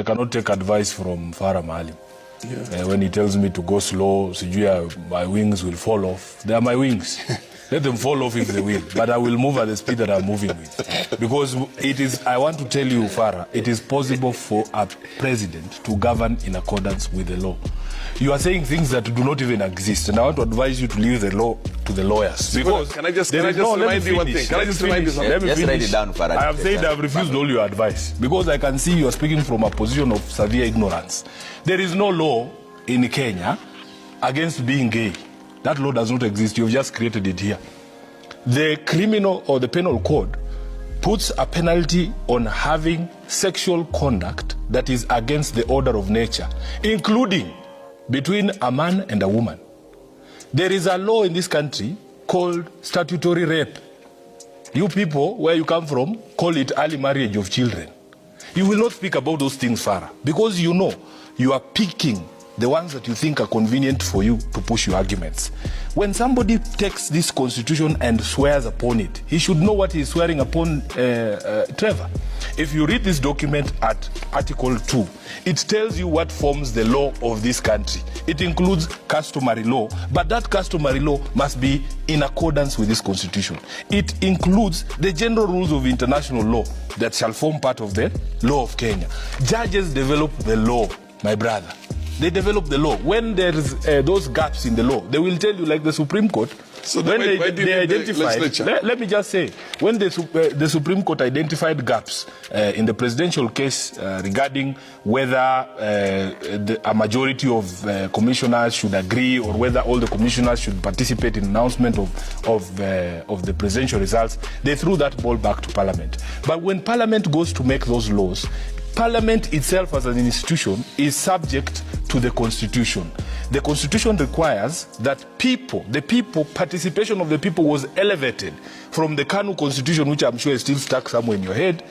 I cannot take advice from Farah Maalim. Yeah. When he tells me to go slow, my wings will fall off. They are my wings. Let them fall off if they will. But I will move at the speed that I'm moving with. Because I want to tell you, Farah, it is possible for a president to govern in accordance with the law. You are saying things that do not even exist. And I want to advise you to leave the law to the lawyers. Because can I just remind you one thing? Can I just remind you something? Just write it down, Farah. I have said I have refused all your advice. Because I can see you are speaking from a position of severe ignorance. There is no law in Kenya against being gay. That law does not exist. You've just created it here. The criminal or the penal code puts a penalty on having sexual conduct that is against the order of nature, including between a man and a woman. There is a law in this country called statutory rape. You people, where you come from, call it early marriage of children. You will not speak about those things, Farah, because you know you are picking the ones that you think are convenient for you to push your arguments. When somebody takes this constitution and swears upon it, he should know what he is swearing upon, Trevor. If you read this document at Article 2, it tells you what forms the law of this country. It includes customary law, but that customary law must be in accordance with this constitution. It includes the general rules of international law that shall form part of the law of Kenya. Judges develop the law, my brother. They develop the law. When there's those gaps in the law, they will tell you, like the Supreme Court, so when they identified, let me just say, when the Supreme Court identified gaps in the presidential case regarding whether a majority of commissioners should agree or whether all the commissioners should participate in announcement of the presidential results, they threw that ball back to Parliament. But when Parliament goes to make those laws, Parliament itself as an institution is subject to the Constitution. The Constitution requires that the participation of the people was elevated from the Kanu Constitution, which I'm sure is still stuck somewhere in your head.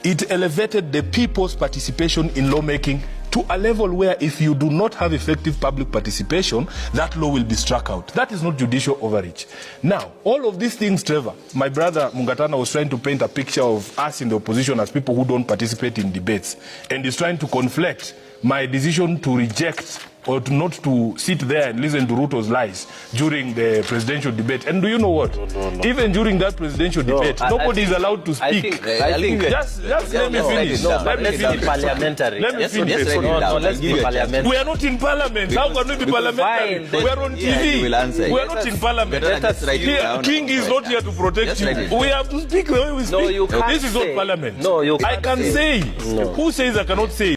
It elevated the people's participation in lawmaking to a level where if you do not have effective public participation, that law will be struck out. That is not judicial overreach. Now, all of these things, Trevor, my brother Mungatana was trying to paint a picture of us in the opposition as people who don't participate in debates, and is trying to conflict my decision to reject or not to sit there and listen to Ruto's lies during the presidential debate. And do you know what? No. Even during that presidential debate, nobody is allowed to speak. I think just let me finish. Let me finish. Parliamentary. Let me finish. Let's be parliamentary. We are not in parliament. How can we be parliamentary? We are on TV. We are not in parliament. King is not here to protect you. We have to speak the way we speak. This is not parliament. No, you can't. I can say. Who says I cannot say?